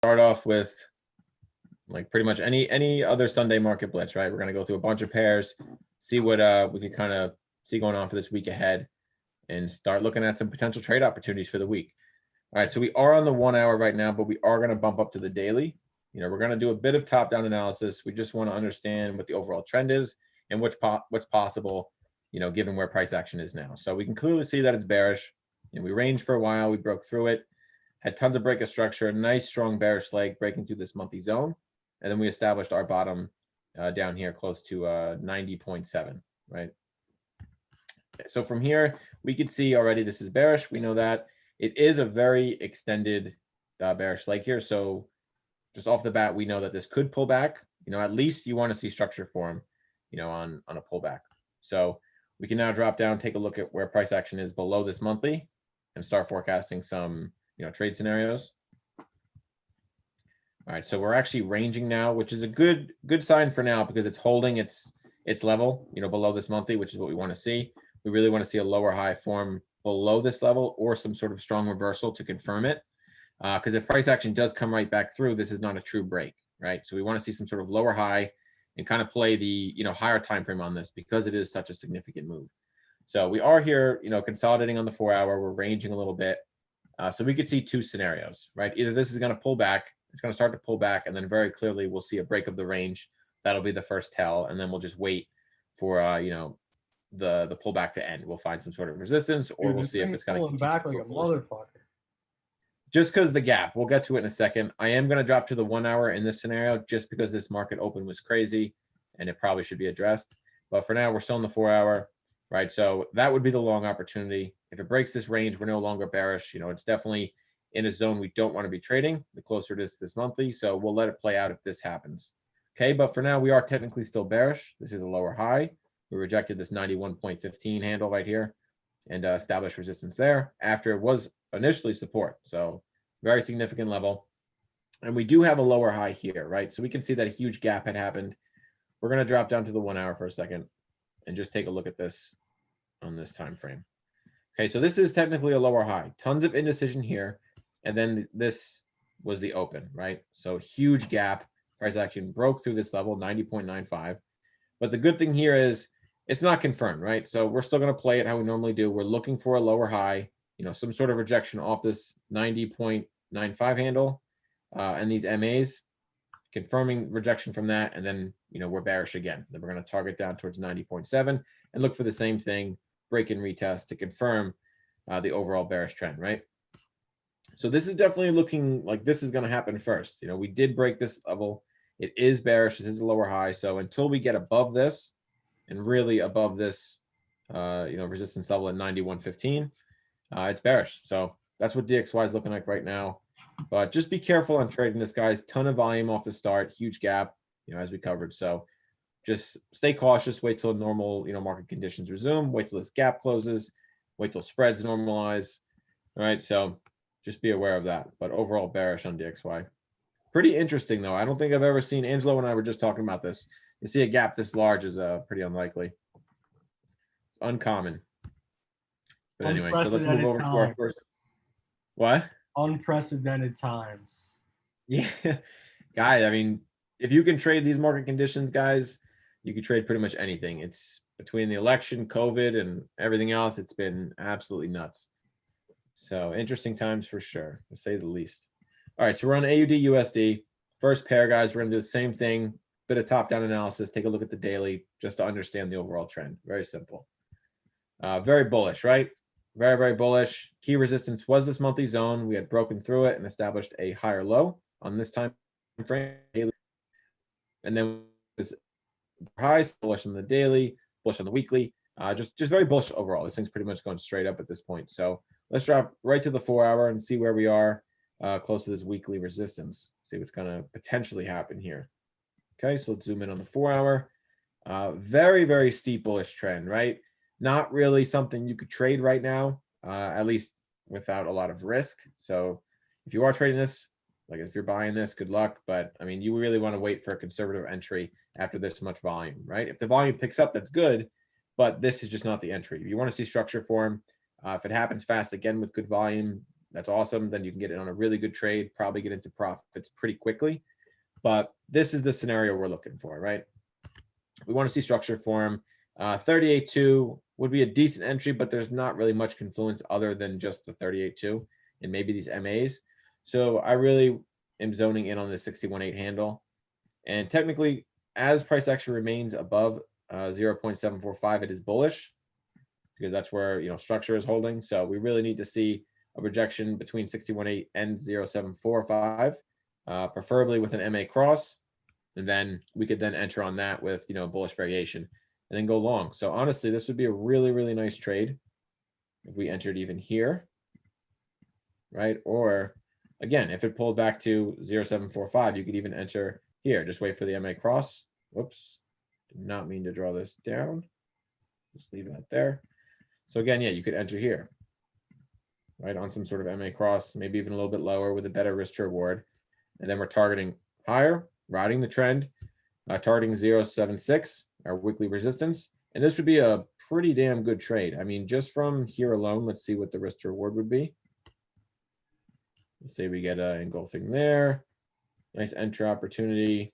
start off with like pretty much any other Sunday market blitz, right? We're gonna go through a bunch of pairs, see what we can kind of see going on for this week ahead, and start looking at some potential trade opportunities for the week. All right, so we are on the 1 hour right now, but we are going to bump up to the daily. We're going to do a bit of top-down analysis. We just want to understand what the overall trend is and what's possible, given where price action is now. So we can clearly see that it's bearish. We ranged for a while. We broke through it, had tons of break of structure, nice strong bearish leg breaking through this monthly zone, and then we established our bottom down here close to 90.7, right? So from here, we could see already this is bearish. We know that. It is a very extended bearish leg here. So just off the bat, we know that this could pull back. At least you want to see structure form, on a pullback. So we can now drop down, take a look at where price action is below this monthly and start forecasting some, trade scenarios. All right, so we're actually ranging now, which is a good sign for now because it's holding its level, below this monthly, which is what we want to see. We really want to see a lower high form below this level or some sort of strong reversal to confirm it. Because if price action does come right back through, this is not a true break, right? So we want to see some sort of lower high and kind of play the, higher time frame on this because it is such a significant move. So we are here, consolidating on the 4 hour. We're ranging a little bit. So we could see two scenarios, right? Either this is going to pull back, it's going to start to pull back, and then very clearly we'll see a break of the range. That'll be the first tell, and then we'll just wait for, the pullback to end. We'll find some sort of resistance, or we'll see if it's going to pull back like a motherfucker. Just because the gap, we'll get to it in a second. I am going to drop to the 1 hour in this scenario just because this market open was crazy and it probably should be addressed. But for now, we're still in the 4 hour, right? So that would be the long opportunity. If it breaks this range, we're no longer bearish. It's definitely in a zone we don't want to be trading the closer it is to this monthly. So we'll let it play out if this happens. Okay, but for now, we are technically still bearish. This is a lower high. We rejected this 91.15 handle right here and established resistance there after it was initially support. So very significant level. And we do have a lower high here, right? So we can see that a huge gap had happened. We're going to drop down to the 1 hour for a second and just take a look at this on this time frame. Okay, so this is technically a lower high. Tons of indecision here. And then this was the open, right? So huge gap. Price action broke through this level, 90.95. But the good thing here is it's not confirmed, right? So we're still going to play it how we normally do. We're looking for a lower high, some sort of rejection off this 90.95 handle and these MAs, confirming rejection from that. And then, we're bearish again. Then we're going to target down towards 90.7 and look for the same thing, break and retest to confirm the overall bearish trend, right? So this is definitely looking like this is going to happen first. We did break this level. It is bearish. This is a lower high. So until we get above this and really above this, resistance level at 91.15, it's bearish. So that's what DXY is looking like right now. But just be careful on trading this, guys. Ton of volume off the start, huge gap, as we covered. So just stay cautious. Wait till normal, market conditions resume. Wait till this gap closes. Wait till spreads normalize. All right. So just be aware of that. But overall bearish on DXY. Pretty interesting, though. I don't think I've ever seen, Angelo and I were just talking about this. To see a gap this large is pretty unlikely. It's uncommon. But anyway, so let's move over to our first. What? Unprecedented times. Yeah. Guys, I mean, if you can trade these market conditions, guys, you can trade pretty much anything. It's between the election, COVID, and everything else. It's been absolutely nuts. So interesting times for sure, to say the least. All right, so we're on AUD USD. First pair, guys, we're going to do the same thing. Bit of top-down analysis. Take a look at the daily just to understand the overall trend. Very simple. Very bullish, right? Very, very bullish. Key resistance was this monthly zone. We had broken through it and established a higher low on this time frame. And then this high, bullish on the daily, bullish on the weekly. Just very bullish overall. This thing's pretty much going straight up at this point. So let's drop right to the 4 hour and see where we are close to this weekly resistance. See what's going to potentially happen here. Okay, so let's zoom in on the 4 hour. Very, very steep bullish trend, right? Not really something you could trade right now, at least without a lot of risk. So if you are trading this, like if you're buying this, good luck. But I mean, you really want to wait for a conservative entry after this much volume, right? If the volume picks up, that's good. But this is just not the entry. You want to see structure form. If it happens fast, again, with good volume, that's awesome. Then you can get it on a really good trade, probably get into profits pretty quickly. But this is the scenario we're looking for, right? We want to see structure form. 38.2 would be a decent entry, but there's not really much confluence other than just the 38.2 and maybe these MAs. So I really am zoning in on the 61.8 handle. And technically, as price action remains above 0.745, it is bullish because that's where, you know, structure is holding. So we really need to see a rejection between 61.8 and 0.745, preferably with an MA cross. And then we could then enter on that with, you know, bullish variation and then go long. So honestly, this would be a really, really nice trade if we entered even here, right? Or again, if it pulled back to 0.745, you could even enter here. Just wait for the MA cross. Whoops, did not mean to draw this down. Just leave that there. So again, yeah, you could enter here, right, on some sort of MA cross, maybe even a little bit lower with a better risk to reward. And then we're targeting higher, riding the trend, targeting 0.76, our weekly resistance. And this would be a pretty damn good trade. I mean, just from here alone, let's see what the risk to reward would be. Let's say we get an engulfing there. Nice entry opportunity.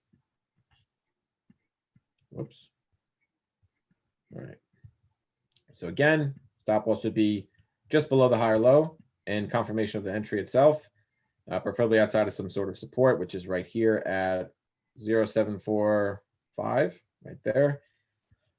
Whoops. All right. So again, stop loss would be just below the higher low and confirmation of the entry itself, preferably outside of some sort of support, which is right here at 0.745, right there.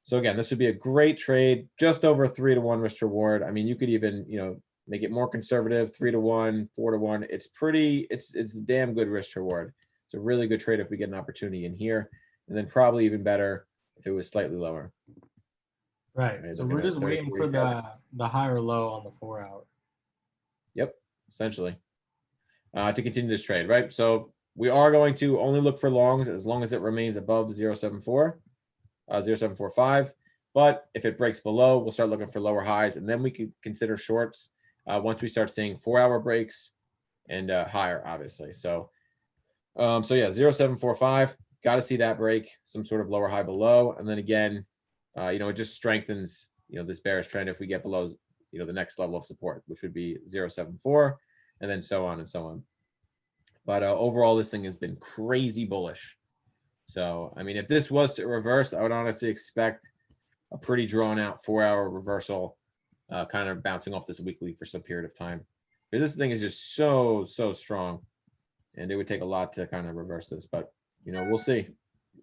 So again, this would be a great trade, just over 3-to-1 risk to reward. I mean, you could even, you know, make it more conservative, 3-to-1, 4-to-1. It's pretty, it's a damn good risk to reward. It's a really good trade if we get an opportunity in here, and then probably even better if it was slightly lower. Right. Right, So looking we're at just waiting for 30-47. the higher low on the 4 hour. Yep, essentially. To continue this trade, right? So we are going to only look for longs as long as it remains above 0.74, 0.745. But if it breaks below, we'll start looking for lower highs, and then we can consider shorts once we start seeing 4-hour breaks and higher, obviously. So, yeah, 0.745. Got to see that break, some sort of lower high below, and then again, you know, it just strengthens, you know, this bearish trend if we get below, you know, the next level of support, which would be 0.74, and then so on and so on. But overall, this thing has been crazy bullish. So, I mean, if this was to reverse, I would honestly expect a pretty drawn out 4-hour reversal, kind of bouncing off this weekly for some period of time. Because this thing is just so strong, and it would take a lot to kind of reverse this. But, you know, we'll see.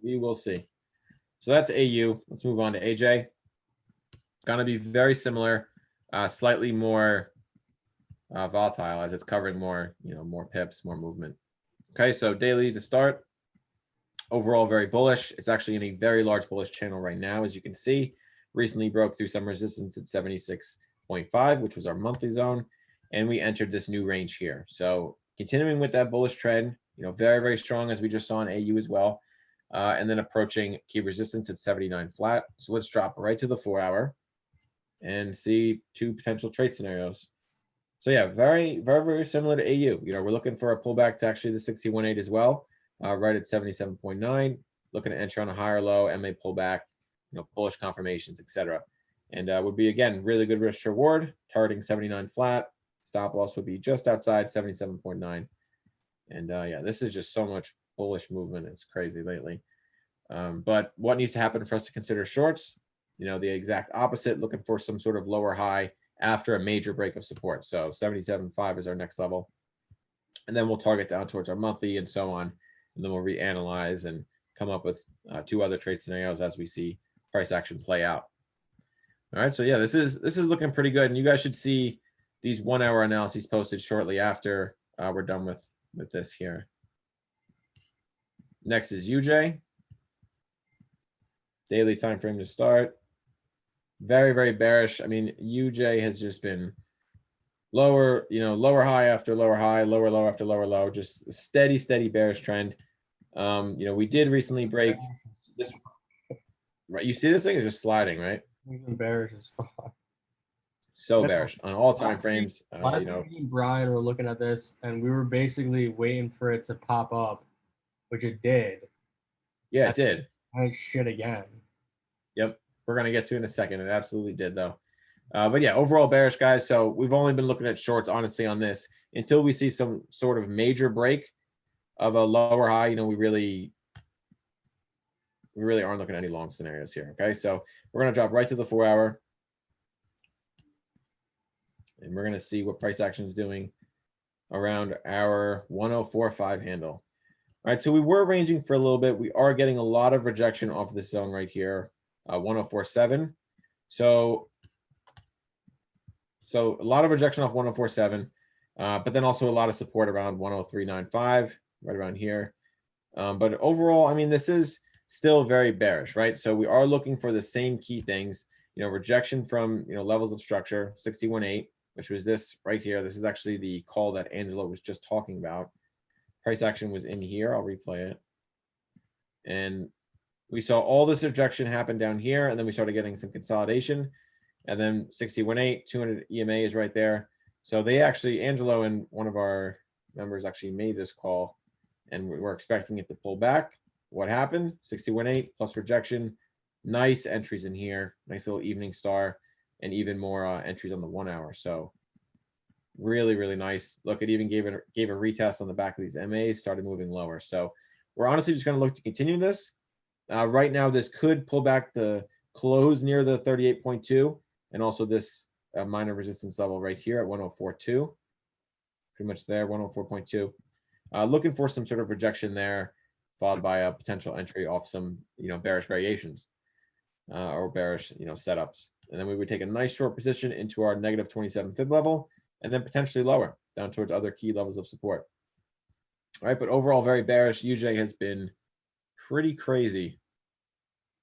We will see. So that's AU. Let's move on to AJ. Gonna be very similar, slightly more volatile as it's covering more, you know, more pips, more movement. Okay, so daily to start. Overall, very bullish. It's actually in a very large bullish channel right now, as you can see. Recently broke through some resistance at 76.5, which was our monthly zone, and we entered this new range here. So continuing with that bullish trend, you know, very strong as we just saw in AU as well, and then approaching key resistance at 79 flat. So let's drop right to the 4-hour and see 2 potential trade scenarios. So yeah, very similar to AU. You know, we're looking for a pullback to actually the 61.8 as well, right at 77.9. Looking to enter on a higher low, MA pullback, you know, bullish confirmations, etc. And would be again really good risk to reward, targeting 79 flat. Stop loss would be just outside 77.9. And yeah, this is just so much bullish movement. It's crazy lately. But what needs to happen for us to consider shorts? You know, the exact opposite, looking for some sort of lower high after a major break of support. So 77.5 is our next level. And then we'll target down towards our monthly and so on. And then we'll reanalyze and come up with 2 other trade scenarios as we see price action play out. All right, so yeah, this is looking pretty good. And you guys should see these 1-hour analyses posted shortly after we're done with this here. Next is UJ. Daily time frame to start. Very bearish. I mean, UJ has just been lower, you know, lower high after lower high, lower low after lower low, just a steady bearish trend. You know, we did recently break this, right? You see this thing is just sliding, right? He's been bearish as fuck. So bearish on all time frames. Last You know, week, me and Brian were looking at this, and we were basically waiting for it to pop up, which it did. yeah, it did. And shit again. Yep. We're going to get to it in a second. It absolutely did, though. But yeah, overall bearish, guys. So we've only been looking at shorts, honestly, on this until we see some sort of major break of a lower high. You know, we really aren't looking at any long scenarios here. Okay, so we're gonna drop right to the 4 hour, and we're gonna see what price action is doing around our 104.5 handle. All right, so we were ranging for a little bit. We are getting a lot of rejection off this zone right here, 104.7. So a lot of rejection off 104.7, but then also a lot of support around 103.95, right around here. But overall, I mean, this is still very bearish, right? So we are looking for the same key things, you know, rejection from, you know, levels of structure, 61.8, which was this right here. This is actually the call that Angela was just talking about. Price action was in here. I'll replay it. And we saw all this rejection happen down here, and then we started getting some consolidation. And then 61.8, 200 EMA is right there. So they actually, Angelo and one of our members actually made this call, and we were expecting it to pull back. What happened? 61.8 plus rejection. Nice entries in here. Nice little evening star, and even more entries on the 1 hour. So really, really nice. Look, it even gave a retest on the back of these MAs, started moving lower. So we're honestly just going to look to continue this. Right now, this could pull back the close near the 38.2, and also this minor resistance level right here at 104.2. Pretty much there, 104.2. Looking for some sort of rejection there, followed by a potential entry off some, you know, bearish variations or bearish, you know, setups. And then we would take a nice short position into our negative 27 fib level, and then potentially lower down towards other key levels of support. All right, but overall very bearish. UJ has been pretty crazy.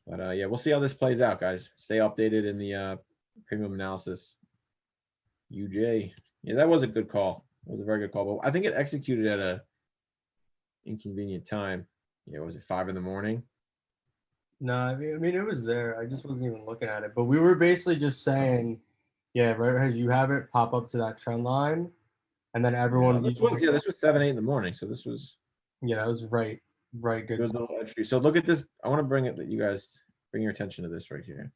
But yeah, we'll see how this plays out, guys. Stay updated in the premium analysis. UJ. Yeah, that was a good call. It was a very good call. But I think it executed at a inconvenient time. Yeah, was it 5 in the morning? No, I mean it was there. I just wasn't even looking at it. But we were basically just saying, yeah, right as you have it, pop up to that trend line, and then everyone. This was 7, 8 in the morning. So this was that was right, good. little entry. So look at this. I want to bring it that you guys bring your attention to this right here.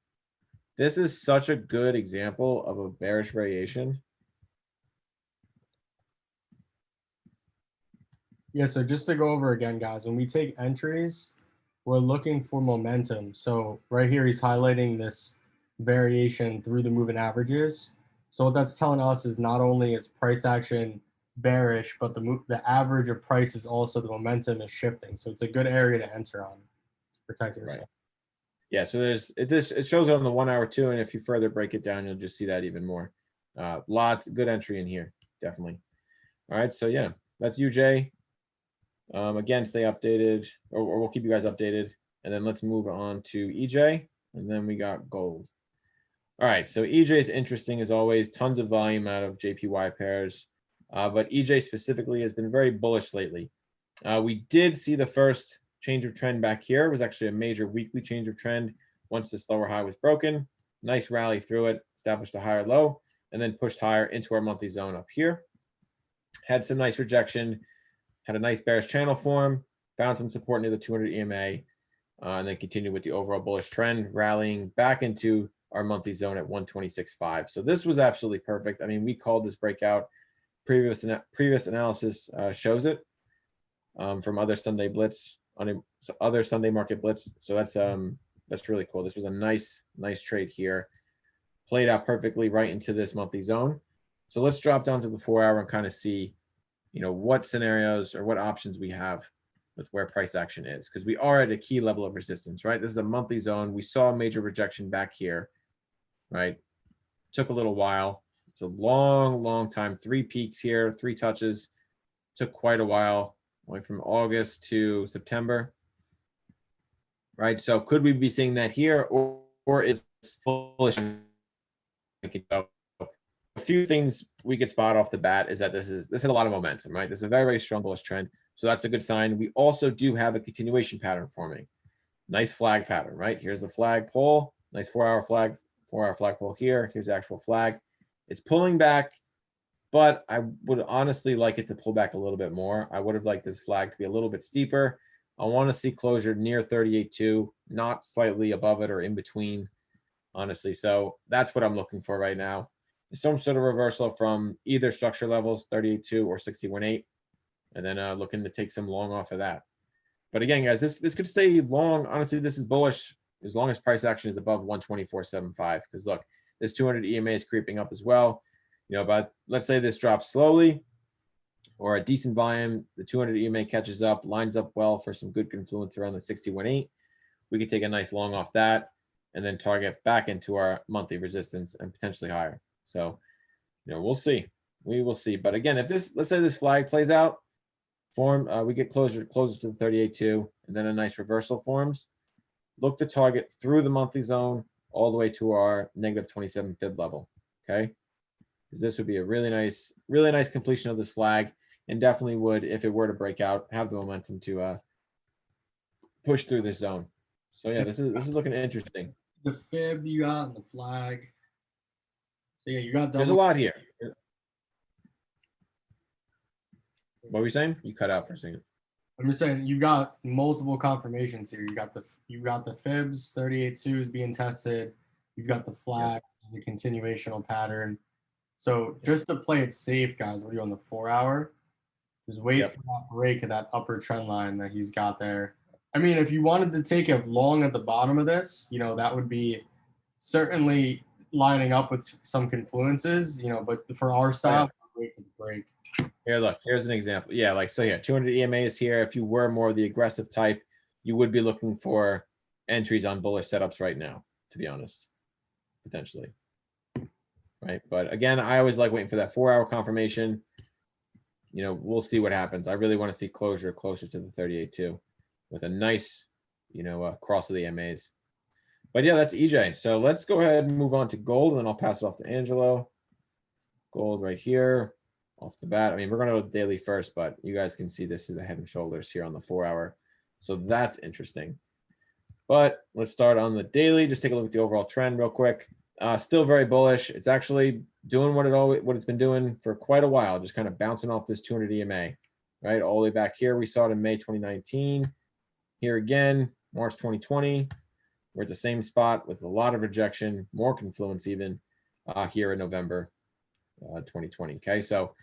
This is such a good example of a bearish variation. Yeah, so just to go over again, guys, when we take entries, we're looking for momentum. So right here, he's highlighting this variation through the moving averages. So what that's telling us is not only is price action bearish, but the average of price is also the momentum is shifting. So it's a good area to enter on to protect yourself. Right. Yeah, so it shows it on the 1 hour too, and if you further break it down, you'll just see that even more. Lots good entry in here, definitely. All right, so yeah, that's UJ. Again, stay updated, or we'll keep you guys updated, and then let's move on to EJ, and then we got gold. All right, so EJ is interesting as always. Tons of volume out of JPY pairs, but EJ specifically has been very bullish lately. We did see the first change of trend back here. It was actually a major weekly change of trend once this lower high was broken. Nice rally through it, established a higher low, and then pushed higher into our monthly zone up here. Had some nice rejection, had a nice bearish channel form, found some support near the 200 EMA, and then continued with the overall bullish trend, rallying back into our monthly zone at 126.5. So this was absolutely perfect. I mean, we called this breakout. Previous analysis shows it from other Sunday Blitz on other Sunday market Blitz. So that's really cool. This was a nice trade here. Played out perfectly right into this monthly zone. So let's drop down to the 4 hour and kind of see, you know, what scenarios or what options we have with where price action is, because we are at a key level of resistance, right? This is a monthly zone. We saw a major rejection back here, right? Took a little while. It's a long time. 3 peaks here, 3 touches. Took quite a while, went from August to September, right? So could we be seeing that here, or is bullish? A few things we could spot off the bat is that this has a lot of momentum, right? This is a very strong bullish trend. So that's a good sign. We also do have a continuation pattern forming. Nice flag pattern, right? Here's the flag pole. Nice 4 hour flag, 4 hour flag pole here. Here's the actual flag. It's pulling back, but I would honestly like it to pull back a little bit more. I would have liked this flag to be a little bit steeper. I want to see closure near 38.2, not slightly above it or in between. honestly. So that's what I'm looking for right now. Some sort of reversal from either structure levels, 38.2 or 61.8, and then looking to take some long off of that. But again, guys, this could stay long. Honestly, this is bullish as long as price action is above 124.75. Because look, this 200 EMA is creeping up as well. You know, but let's say this drops slowly or a decent volume, the 200 EMA catches up, lines up well for some good confluence around the 61.8. We could take a nice long off that and then target back into our monthly resistance and potentially higher. So, you know, we'll see. We will see. But again, if this, let's say this flag plays out, we get closer to the 38.2, and then a nice reversal forms. Look to target through the monthly zone all the way to our negative 27 fib level. Okay, because this would be a really nice completion of this flag, and definitely would, if it were to break out, have the momentum to push through this zone. So yeah, this is looking interesting. The fib you got and the flag. So yeah, you got double. There's a lot here. What were you saying? You cut out for a second. I'm just saying you got multiple confirmations here. You got the fibs, 38.2 is being tested. You've got the flag, the continuational pattern. So just to play it safe, guys, what are you on the 4 hour? Just wait for that break of that upper trend line that he's got there. I mean, if you wanted to take it long at the bottom of this, you know, that would be certainly lining up with some confluences, you know, but for our style, wait for the break. Here, look, here's an example. Yeah, like, so here, 200 EMA is here. If you were more of the aggressive type, you would be looking for entries on bullish setups right now, to be honest, potentially. Right. But again, I always like waiting for that 4 hour confirmation. You know, we'll see what happens. I really want to see closer to the 38.2 with a nice, you know, cross of the MAs. But yeah, that's EJ. So let's go ahead and move on to gold, and then I'll pass it off to Angelo. Gold right here. Off the bat, I mean, we're going to go daily first, but you guys can see this is a head and shoulders here on the 4 hour. So that's interesting. But let's start on the daily. Just take a look at the overall trend real quick. Still very bullish. It's actually doing what it's been doing for quite a while, just kind of bouncing off this 200 EMA, right? All the way back here. We saw it in May 2019. Here again, March 2020. We're at the same spot with a lot of rejection, more confluence even here in November 2020. Okay, so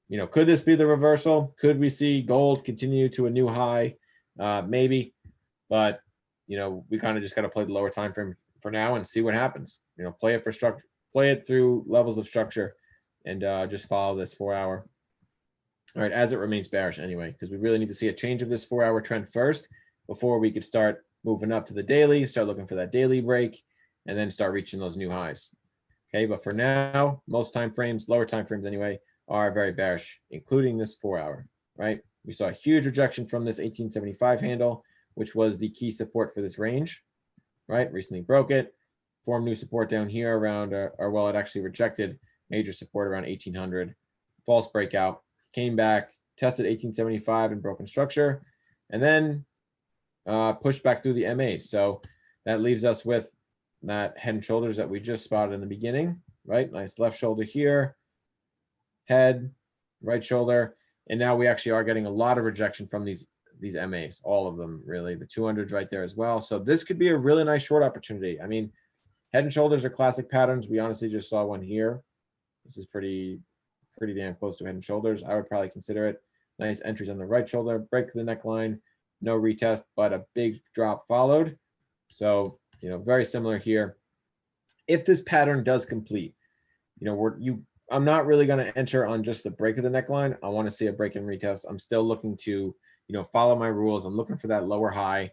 you know, could this be the reversal? Could we see gold continue to a new high? Maybe, but you know, we kind of just got to play the lower time frame for now and see what happens. You know, play it for structure, play it through levels of structure, and just follow this 4 hour. All right, as it remains bearish anyway, because we really need to see a change of this 4 hour trend first before we could start moving up to the daily, start looking for that daily break, and then start reaching those new highs. Okay, but for now, most time frames, lower time frames anyway, are very bearish, including this 4 hour, right? We saw a huge rejection from this 1875 handle, which was the key support for this range, right? Recently broke it, formed new support down here around, or well, it actually rejected major support around 1800, false breakout, came back, tested 1875 and broken structure, and then pushed back through the MAs. So that leaves us with that head and shoulders that we just spotted in the beginning, right? Nice left shoulder here, head, right shoulder, and now we actually are getting a lot of rejection from these MAs, all of them really, the 200s right there as well. So this could be a really nice short opportunity. I mean, head and shoulders are classic patterns. We honestly just saw one here. This is pretty damn close to head and shoulders. I would probably consider it. Nice entries on the right shoulder, break the neckline, no retest, but a big drop followed. So, you know, very similar here. If this pattern does complete, you know, I'm not really going to enter on just the break of the neckline. I want to see a break and retest. I'm still looking to, you know, follow my rules. I'm looking for that lower high,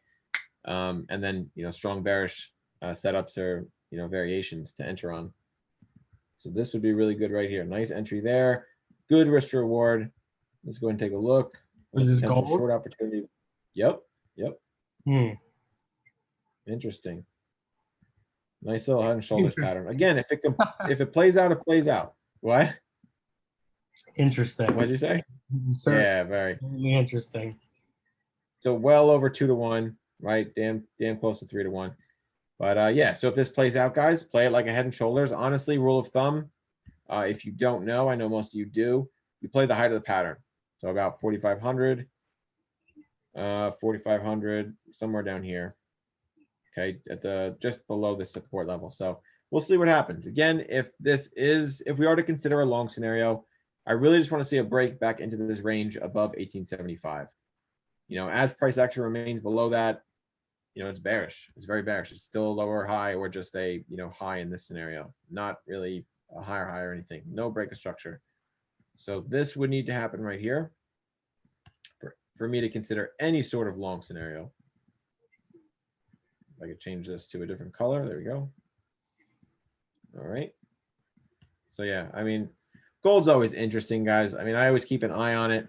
and then, you know, strong bearish setups or, you know, variations to enter on. So this would be really good right here. Nice entry there. Good risk to reward. Let's go and take a look. Is this gold? Short opportunity. Yep. Interesting. Nice little head and shoulders pattern. Again, if it plays out, it plays out. What? Interesting. What did you say? Yeah, very interesting. So well over 2 to 1, right? Damn close to 3 to 1. But yeah, so if this plays out, guys, play it like a head and shoulders. Honestly, rule of thumb, if you don't know, I know most of you do, you play the height of the pattern. So about 4,500, 4,500, somewhere down here. Okay, at the just below the support level. So we'll see what happens. Again, if we are to consider a long scenario, I really just want to see a break back into this range above 1875. As price action remains below that, it's bearish. It's very bearish. It's still a lower high or just a, high in this scenario. Not really a higher high or anything. No break of structure. So this would need to happen right here for me to consider any sort of long scenario. If I could change this to a different color, there we go. All right. So yeah, I mean, gold's always interesting, guys. I mean, I always keep an eye on it.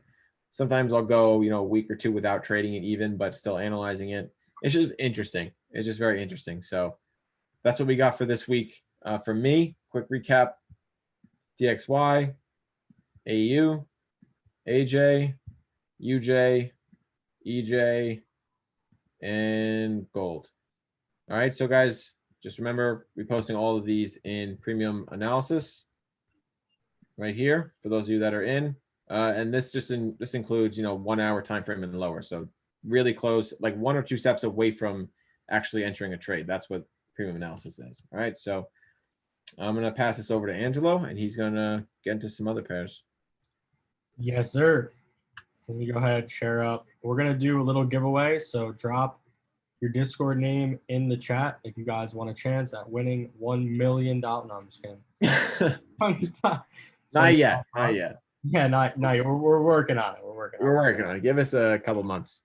Sometimes I'll go, a week or two without trading it even, but still analyzing it. It's just interesting. It's just very interesting. So that's what we got for this week. For me, quick recap: DXY, AU, AJ, UJ, EJ, and gold. All right, so guys, just remember we're posting all of these in premium analysis right here for those of you that are in. And this includes 1 hour time frame and lower. So really close, like 1 or 2 steps away from actually entering a trade. That's what premium analysis is. All right, so I'm gonna pass this over to Angelo, and he's gonna get into some other pairs. Yes, sir. Let me go ahead, share up. We're gonna do a little giveaway, so drop your Discord name in the chat if you guys want a chance at winning $1 million. No, I'm just kidding. Not yet. Not yet. Yeah, not yet. We're working on it. We're working on it. Give us a couple months.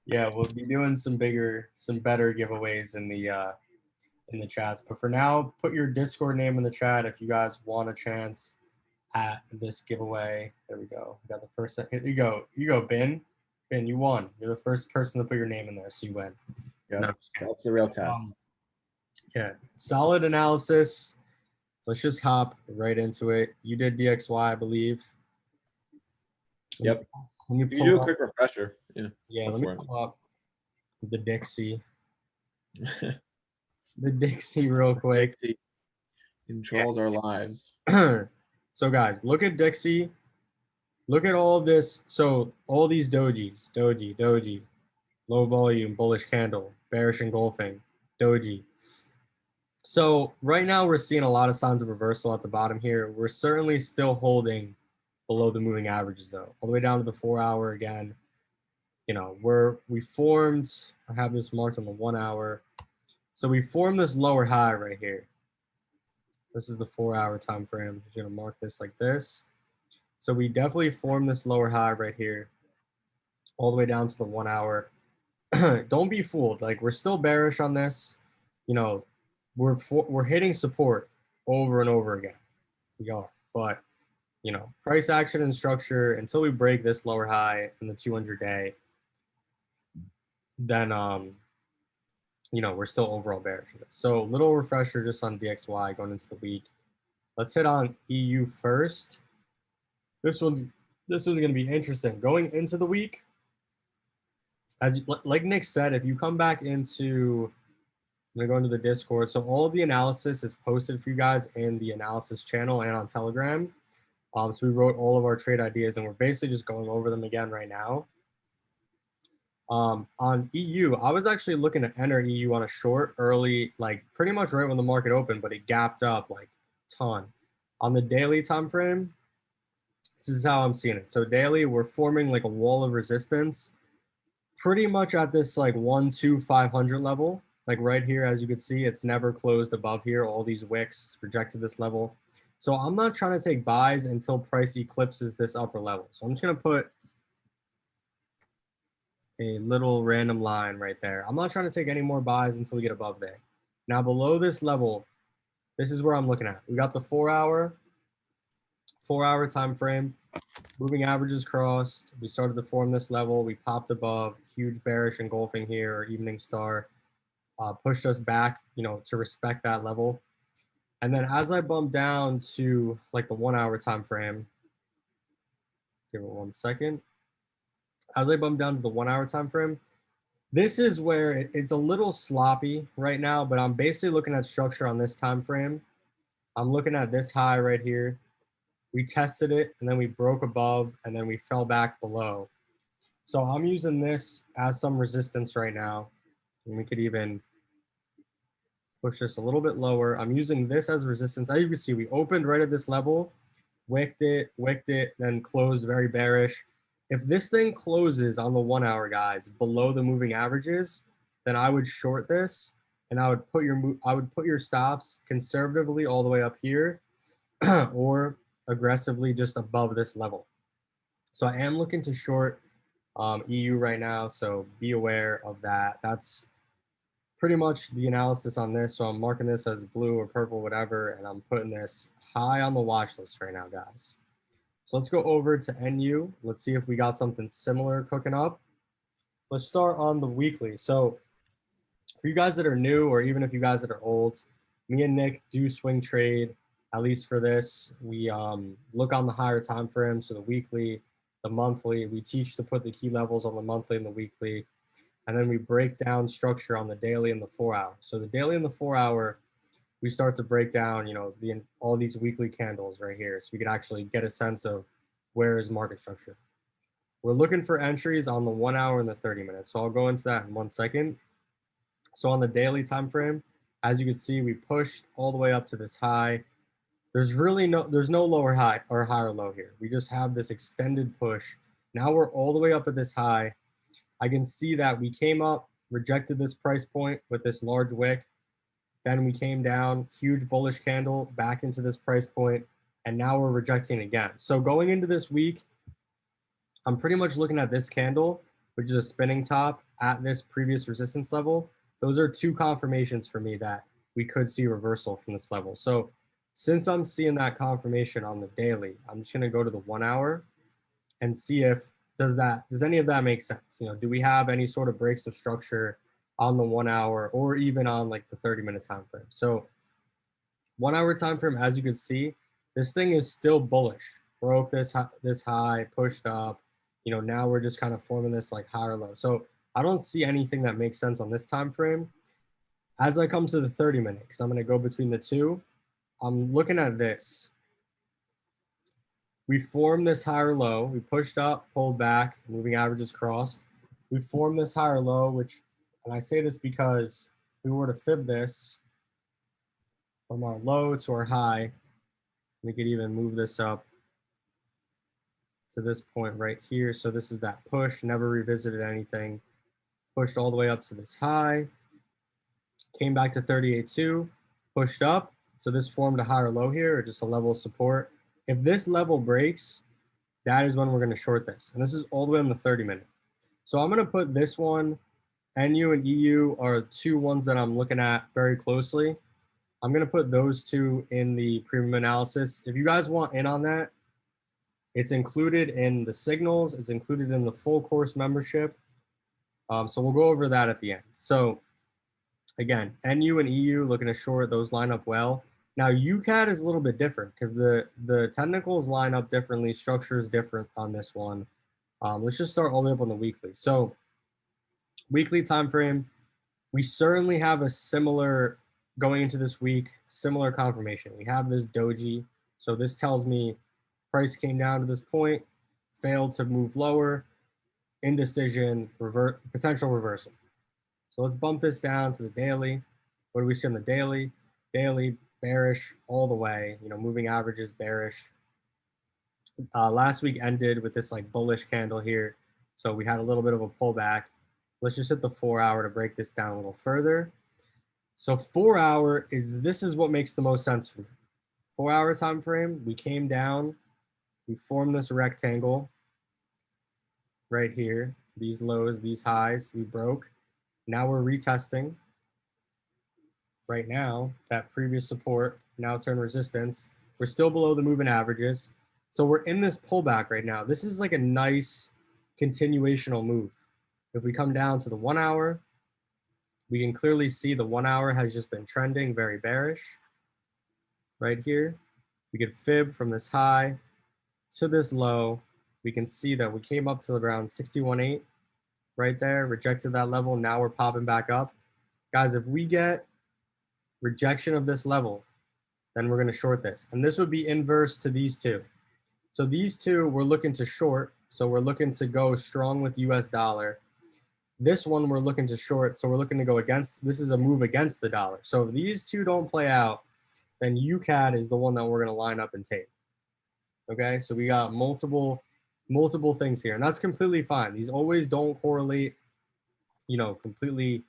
Yeah, we'll be doing some better giveaways in the chats. But for now, put your Discord name in the chat if you guys want a chance at this giveaway. There we go. We got the first set. Here you go. You go, Ben. Ben, you won. You're the first person to put your name in there, so you win. Yeah, no, that's the real test. Yeah, solid analysis. Let's just hop right into it. You did DXY, I believe. Yep. You do a quick refresher. Yeah, let me pull up the Dixie. The Dixie real quick. Dixie controls our lives. So guys, look at Dixie. Look at all of this. So all these dojis, doji, low volume, bullish candle, bearish engulfing, doji. So right now we're seeing a lot of signs of reversal at the bottom here. We're certainly still holding below the moving averages though, all the way down to the 4 hour again. We formed, I have this marked on the 1 hour. So we formed this lower high right here. This is the 4 hour time frame. I'm just gonna mark this like this. So we definitely formed this lower high right here, all the way down to the 1 hour. Don't be fooled. Like, we're still bearish on this. We're hitting support over and over again. We are, but price action and structure until we break this lower high in the 200-day, then we're still overall bearish. So little refresher just on DXY going into the week. Let's hit on EU first. This one's going to be interesting going into the week. Like Nick said, if you come back into, I'm going to go into the Discord. So all of the analysis is posted for you guys in the analysis channel and on Telegram. So we wrote all of our trade ideas and we're basically just going over them again right now. On EU, I was actually looking to enter EU on a short early, like pretty much right when the market opened, but it gapped up like a ton. On the daily time frame, this is how I'm seeing it. So daily, we're forming like a wall of resistance pretty much at this like 12500 level. Like right here, as you can see, it's never closed above here. All these wicks rejected this level. So I'm not trying to take buys until price eclipses this upper level. So I'm just going to put a little random line right there. I'm not trying to take any more buys until we get above there. Now below this level, this is where I'm looking at. We got the 4 hour time frame. Moving averages crossed. We started to form this level. We popped above. Huge bearish engulfing here, or evening star. Pushed us back, to respect that level. And then as I bump down to like the 1 hour time frame, give it 1 second. As I bump down to the 1 hour time frame, this is where it's a little sloppy right now, but I'm basically looking at structure on this time frame. I'm looking at this high right here. We tested it and then we broke above and then we fell back below. So I'm using this as some resistance right now. And we could even push this a little bit lower. I'm using this as resistance. As you can see, we opened right at this level, wicked it, then closed very bearish. If this thing closes on the 1 hour, guys, below the moving averages, then I would short this, and I would put your stops conservatively all the way up here, or aggressively just above this level. So I am looking to short EU right now, so be aware of that. That's pretty much the analysis on this. So I'm marking this as blue or purple, whatever, and I'm putting this high on the watch list right now, guys. So let's go over to NU. Let's see if we got something similar cooking up. Let's start on the weekly. So for you guys that are new, or even if you guys that are old, me and Nick do swing trade, at least for this. We look on the higher time frame, so the weekly, the monthly. We teach to put the key levels on the monthly and the weekly. And then we break down structure on the daily and the 4 hour. So the daily and the 4 hour, we start to break down, all these weekly candles right here, so we could actually get a sense of where is market structure. We're looking for entries on the 1 hour and the 30 minutes. So I'll go into that in 1 second. So on the daily time frame, as you can see, we pushed all the way up to this high. There's no lower high or higher low here. We just have this extended push. Now we're all the way up at this high. I can see that we came up, rejected this price point with this large wick. Then we came down, huge bullish candle back into this price point, and now we're rejecting again. So going into this week, I'm pretty much looking at this candle, which is a spinning top at this previous resistance level. Those are two confirmations for me that we could see reversal from this level. So since I'm seeing that confirmation on the daily, I'm just going to go to the 1 hour and see if does any of that make sense? Do we have any sort of breaks of structure on the 1 hour or even on like the 30-minute time frame? So 1 hour time frame, as you can see, this thing is still bullish. Broke this high, pushed up. Now we're just kind of forming this like higher low. So I don't see anything that makes sense on this time frame. As I come to the 30-minute, because I'm going to go between the two, I'm looking at this. We formed this higher low. We pushed up, pulled back, moving averages crossed. We formed this higher low, and I say this because if we were to fib this from our low to our high, we could even move this up to this point right here. So this is that push, never revisited anything. Pushed all the way up to this high, came back to 38.2, pushed up. So this formed a higher low here, or just a level of support. If this level breaks, that is when we're going to short this. And this is all the way on the 30-minute. So I'm going to put this one, NU and EU are two ones that I'm looking at very closely. I'm going to put those two in the premium analysis. If you guys want in on that, it's included in the signals. It's included in the full course membership. So we'll go over that at the end. So again, NU and EU looking to short, those line up well. Now UCAD is a little bit different because the technicals line up differently. Structure is different on this one. Let's just start all the way up on the weekly. So weekly time frame, we certainly have a similar, going into this week, similar confirmation. We have this doji. So this tells me price came down to this point, failed to move lower, indecision, potential reversal. So let's bump this down to the daily. What do we see on the daily? Daily bearish all the way, moving averages bearish. Last week ended with this like bullish candle here. So we had a little bit of a pullback. Let's just hit the 4 hour to break this down a little further. So 4 hour this is what makes the most sense for me. 4 hour time frame, we came down, we formed this rectangle right here, these lows, these highs, we broke. Now we're retesting. Right now, that previous support now turned resistance. We're still below the moving averages. So we're in this pullback right now. This is like a nice continuational move. If we come down to the 1 hour, we can clearly see the 1 hour has just been trending very bearish right here. We could fib from this high to this low. We can see that we came up to around 61.8 right there, rejected that level. Now we're popping back up. Guys, if we get rejection of this level, then we're going to short this. And this would be inverse to these two. So these two we're looking to short. So we're looking to go strong with US dollar. This one we're looking to short, so we're looking to go against. This is a move against the dollar. So if these two don't play out, then UCAD is the one that we're going to line up and take. Okay, so we got multiple things here, and that's completely fine. These always don't correlate, you know, completely.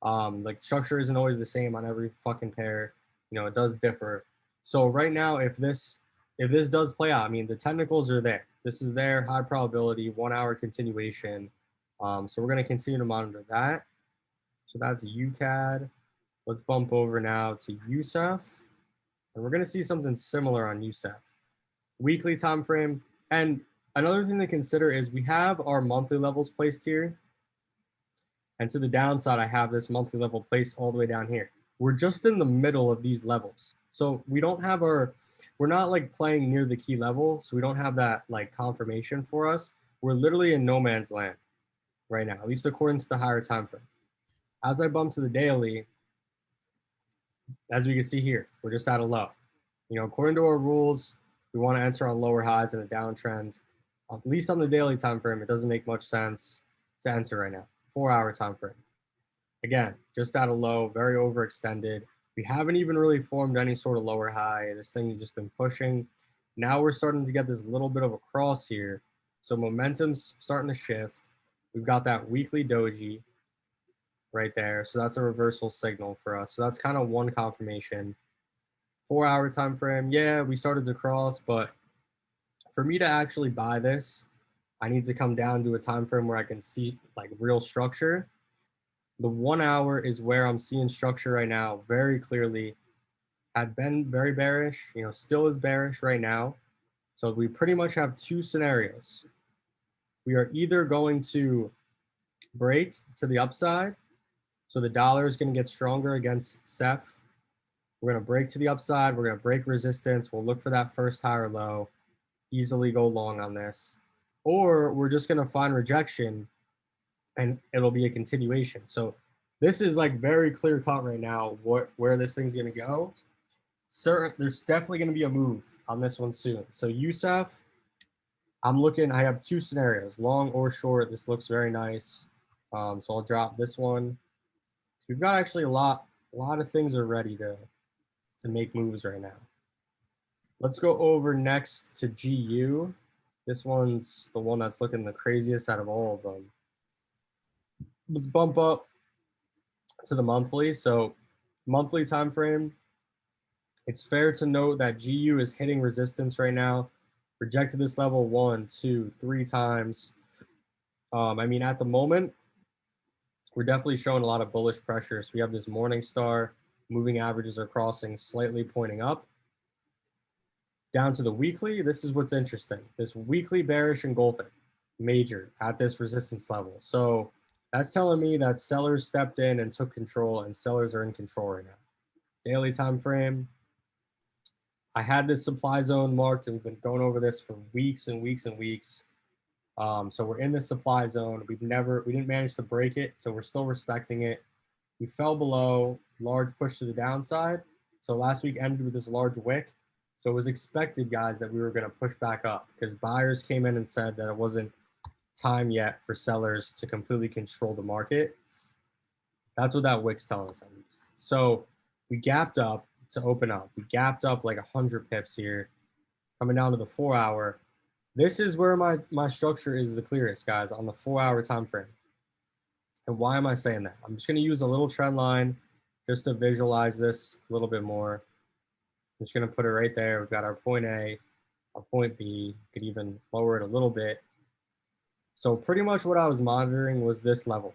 Like structure isn't always the same on every fucking pair. You know, it does differ. So right now, if this does play out, I mean, the technicals are there. This is there, high probability, 1 hour continuation. So we're going to continue to monitor that. So that's UCAD. Let's bump over now to USEF, and we're going to see something similar on USEF. Weekly time frame. And another thing to consider is we have our monthly levels placed here. And to the downside, I have this monthly level placed all the way down here. We're just in the middle of these levels. So we don't have we're not like playing near the key level. So we don't have that like confirmation for us. We're literally in no man's land right now, at least according to the higher time frame. As I bump to the daily, as we can see here, we're just at a low. You know, according to our rules, we want to enter on lower highs in a downtrend. At least on the daily time frame, it doesn't make much sense to enter right now. 4 hour time frame. Again, just at a low, very overextended. We haven't even really formed any sort of lower high. This thing has just been pushing. Now we're starting to get this little bit of a cross here. So momentum's starting to shift. We've got that weekly doji right there. So that's a reversal signal for us. So that's kind of one confirmation. 4 hour time frame. Yeah, we started to cross, but for me to actually buy this, I need to come down to a time frame where I can see like real structure. The 1 hour is where I'm seeing structure right now very clearly. Had been very bearish, you know, still is bearish right now. So we pretty much have two scenarios. We are either going to break to the upside. So the dollar is going to get stronger against SEF. We're going to break to the upside. We're going to break resistance. We'll look for that first high or low, easily go long on this. Or we're just going to find rejection and it'll be a continuation. So this is like very clear cut right now where this thing's going to go. There's definitely going to be a move on this one soon. So USEF, I have two scenarios, long or short. This looks very nice. So I'll drop this one. So we've got actually a lot of things are ready to make moves right now. Let's go over next to GU. This one's the one that's looking the craziest out of all of them. Let's bump up to the monthly. So monthly time frame, it's fair to note that GU is hitting resistance right now. Rejected this level 1, 2, 3 times. I mean, at the moment, we're definitely showing a lot of bullish pressure. So we have this morning star, moving averages are crossing, slightly pointing up. Down to the weekly, this is what's interesting. This weekly bearish engulfing, major at this resistance level. So that's telling me that sellers stepped in and took control, and sellers are in control right now. Daily time frame, I had this supply zone marked, and we've been going over this for weeks and weeks and weeks. So we're in the supply zone. We didn't manage to break it, so we're still respecting it. We fell below, large push to the downside. So last week ended with this large wick. So it was expected, guys, that we were going to push back up because buyers came in and said that it wasn't time yet for sellers to completely control the market. That's what that wick's telling us, at least. So we gapped up to open up. We gapped up like 100 pips here, coming down to the 4 hour. This is where my structure is the clearest, guys, on the 4 hour time frame. And why am I saying that? I'm just going to use a little trend line just to visualize this a little bit more. I'm just going to put it right there. We've got our point A, our point B. Could even lower it a little bit. So pretty much what I was monitoring was this level.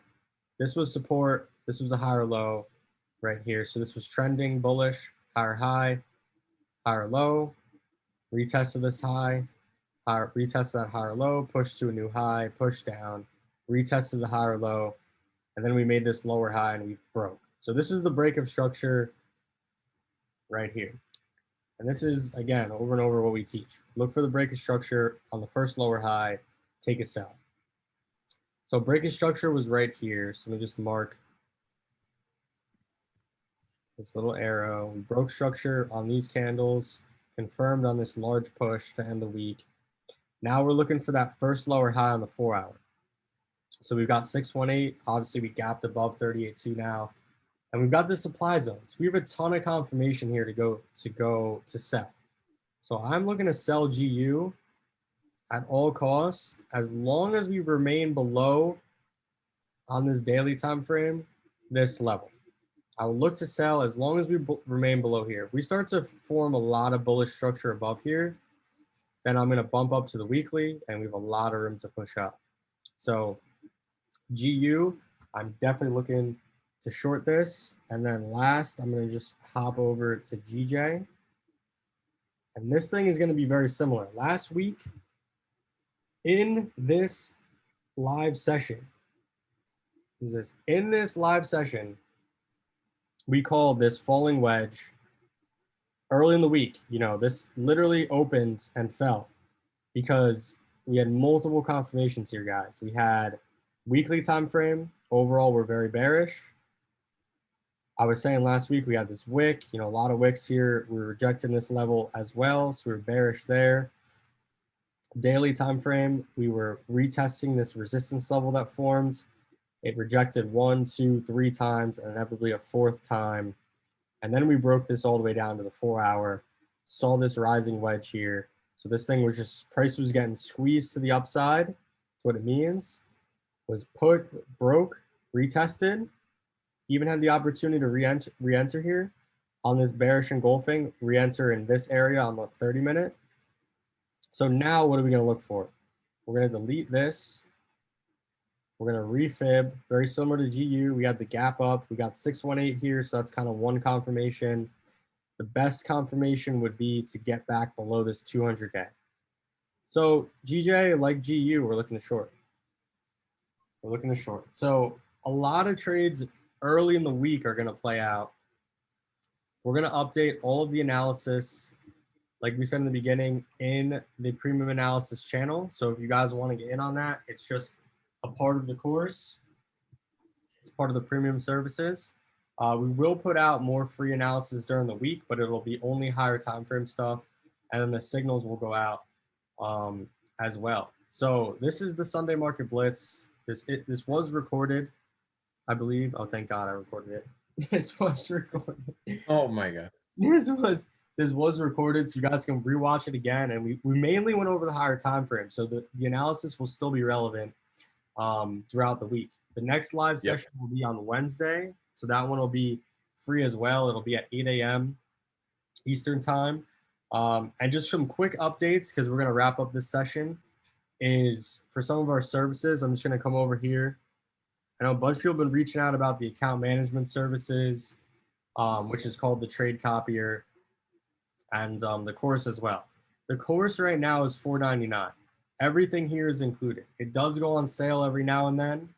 This was support. This was a higher low right here. So this was trending bullish, higher high, higher low, retested this high, retested that higher low, pushed to a new high, pushed down, retested the higher low, and then we made this lower high and we broke. So this is the break of structure right here. And this is, again, over and over what we teach. Look for the break of structure on the first lower high, take a sell. So break of structure was right here. So let me just mark this little arrow. We broke structure on these candles, confirmed on this large push to end the week. Now we're looking for that first lower high on the 4 hour. So we've got 618. Obviously, we gapped above 38.2 now. And we've got the supply zones. We have a ton of confirmation here to sell. So I'm looking to sell GU at all costs as long as we remain below on this daily time frame this level. I will look to sell as long as we remain below here. If we start to form a lot of bullish structure above here, then I'm going to bump up to the weekly and we have a lot of room to push up. So GU, I'm definitely looking to short this. And then last, I'm going to just hop over to GJ. And this thing is going to be very similar. Last week in this live session, we called this falling wedge early in the week. You know, this literally opened and fell because we had multiple confirmations here, guys. We had weekly time frame. Overall, we're very bearish. I was saying last week we had this wick, you know, a lot of wicks here. We're rejecting this level as well, so we're bearish there. Daily time frame, we were retesting this resistance level that formed. It rejected 1, 2, 3 times, and inevitably a 4th time. And then we broke this all the way down to the 4-hour, saw this rising wedge here. So this thing was just, price was getting squeezed to the upside. That's what it means. Was put, broke, retested, even had the opportunity to re-enter here on this bearish engulfing, re-enter in this area on the 30-minute. So now what are we going to look for? We're going to delete this. We're going to refib, very similar to GU. We had the gap up. We got 618 here, so that's kind of one confirmation. The best confirmation would be to get back below this 200K. So GJ, like GU, we're looking to short. We're looking to short. So a lot of trades early in the week are going to play out. We're going to update all of the analysis, like we said in the beginning, in the premium analysis channel. So if you guys want to get in on that, it's just a part of the course. It's part of the premium services. We will put out more free analysis during the week, but it'll be only higher time frame stuff. And then the signals will go out as well. So this is the Sunday Market Blitz. This was recorded, I believe. Oh, thank God I recorded it. This was recorded. Oh my God. This was recorded, so you guys can rewatch it again. And we mainly went over the higher time frame, so the analysis will still be relevant throughout the week. The next live session will be on Wednesday, so that one will be free as well. It'll be at 8 a.m. Eastern time. And just some quick updates, because we're going to wrap up this session, is for some of our services. I'm just going to come over here. I know a bunch of people have been reaching out about the account management services, which is called the Trade Copier, and the course as well. The course right now is $4.99. Everything here is included. It does go on sale every now and then,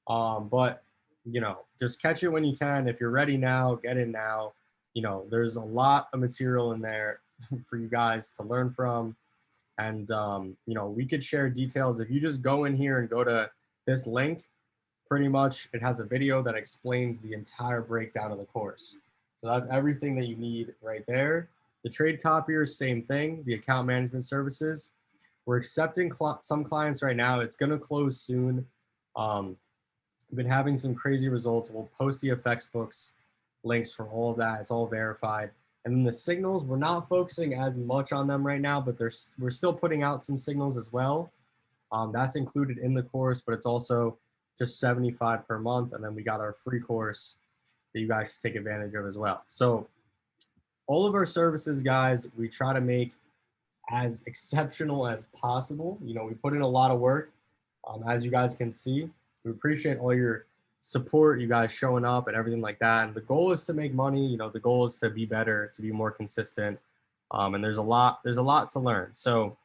but you know, just catch it when you can. If you're ready now, get in now. You know, there's a lot of material in there for you guys to learn from, and you know, we could share details. If you just go in here and go to this link, pretty much it has a video that explains the entire breakdown of the course. So that's everything that you need right there. The trade copier, same thing. The account management services, we're accepting some clients right now. It's going to close soon. We've been having some crazy results. We'll post the FX books links for all of that. It's all verified. And then the signals, we're not focusing as much on them right now, but we're still putting out some signals as well. That's included in the course, but it's also just $75 per month. And then we got our free course that you guys should take advantage of as well. So all of our services, guys, we try to make as exceptional as possible. You know, we put in a lot of work, as you guys can see. We appreciate all your support, you guys showing up and everything like that. And the goal is to make money. You know, the goal is to be better, to be more consistent. And there's a lot to learn. So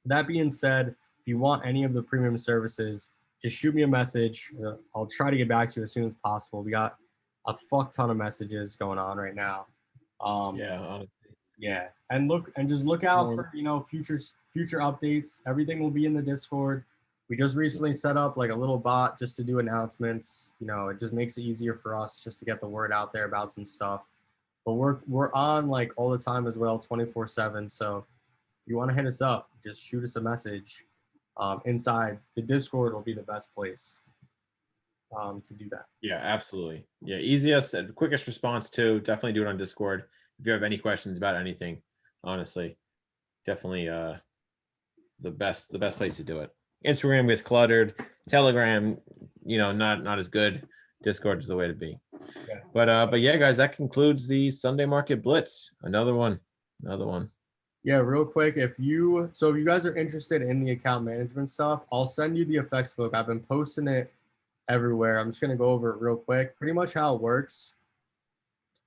that being said, if you want any of the premium services, just shoot me a message. I'll try to get back to you as soon as possible. We got a fuck ton of messages going on right now. Yeah, and just look out for, you know, future updates. Everything will be in the Discord. We just recently set up like a little bot just to do announcements. You know, it just makes it easier for us just to get the word out there about some stuff. But we're on like all the time as well, 24/7. So if you want to hit us up, just shoot us a message. inside the Discord will be the best place to do that. Yeah, absolutely. Yeah, easiest and quickest response too. Definitely do it on Discord if you have any questions about anything. Honestly, definitely the best place to do it. Instagram gets cluttered. Telegram, not as good. Discord is the way to be. Yeah. But yeah, guys, that concludes the Sunday Market Blitz. Another one. Yeah, real quick, if you guys are interested in the account management stuff, I'll send you the effects book. I've been posting it everywhere. I'm just gonna go over it real quick. Pretty much how it works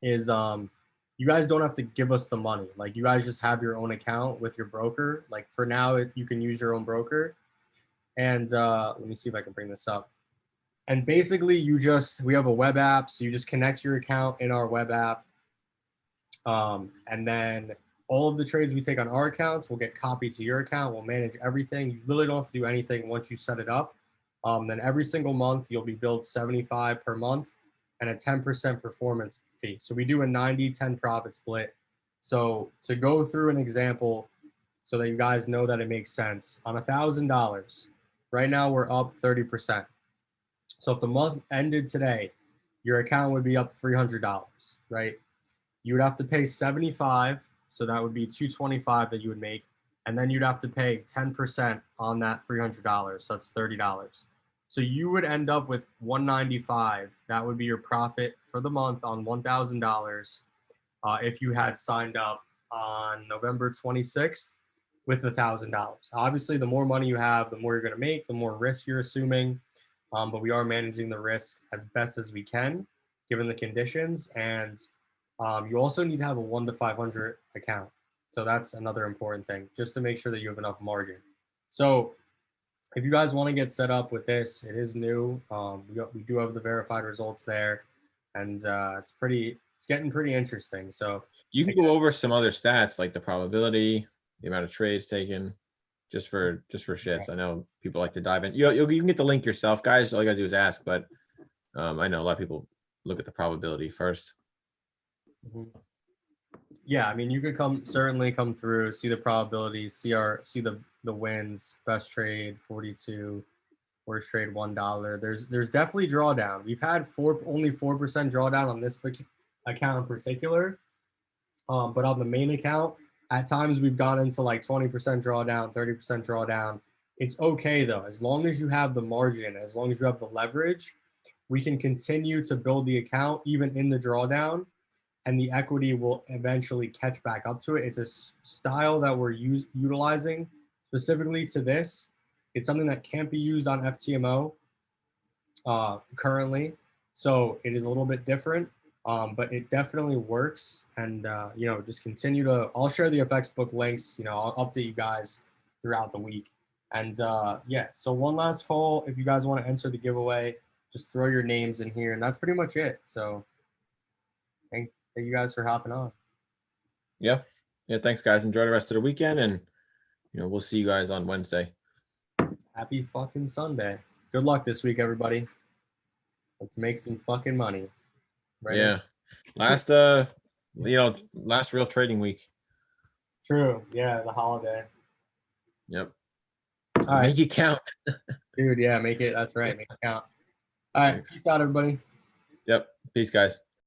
is you guys don't have to give us the money. Like, you guys just have your own account with your broker. Like, for now, you can use your own broker. And let me see if I can bring this up. And basically, we have a web app, so you just connect your account in our web app. And then all of the trades we take on our accounts will get copied to your account. We'll manage everything. You literally don't have to do anything once you set it up. Then every single month, you'll be billed $75 per month and a 10% performance fee. So we do a 90-10 profit split. So to go through an example so that you guys know that it makes sense, on $1,000, right now we're up 30%. So if the month ended today, your account would be up $300, right? You would have to pay 75, so that would be 225 that you would make, and then you'd have to pay 10% on that $300, so that's $30. So you would end up with 195. That would be your profit for the month on $1,000 if you had signed up on November 26th with $1,000. Obviously, the more money you have, the more you're going to make, the more risk you're assuming. But we are managing the risk as best as we can, given the conditions. And you also need to have a 1 to 500 account. So that's another important thing, just to make sure that you have enough margin. So if you guys want to get set up with this, it is new. We do have the verified results there, and it's getting pretty interesting. So You can go over some other stats like the probability, the amount of trades taken, just for shits. I know people like to dive in. You can get the link yourself, guys. All you gotta do is ask. But I know a lot of people look at the probability first. Yeah, I mean, you could certainly come through, see the probabilities, see the wins, best trade 42, worst trade $1. There's definitely drawdown. We've had only 4% drawdown on this account in particular, but on the main account, at times we've gone into like 20% drawdown, 30% drawdown. It's okay though, as long as you have the margin, as long as you have the leverage, we can continue to build the account even in the drawdown, and the equity will eventually catch back up to it. It's a style that we're utilizing specifically to this. It's something that can't be used on FTMO currently, so it is a little bit different, but it definitely works. And just continue to. I'll share the FX book links. I'll update you guys throughout the week. And yeah, so one last call. If you guys want to enter the giveaway, just throw your names in here, and that's pretty much it. So thank you guys for hopping on. Yeah. Thanks, guys. Enjoy the rest of the weekend, and we'll see you guys on Wednesday. Happy fucking Sunday. Good luck this week, everybody. Let's make some fucking money. Right? Yeah. Last last real trading week. True. Yeah, the holiday. Yep. All right. Make it count. Dude, yeah, make it. That's right. Make it count. All right. Thanks. Peace out, everybody. Yep. Peace, guys.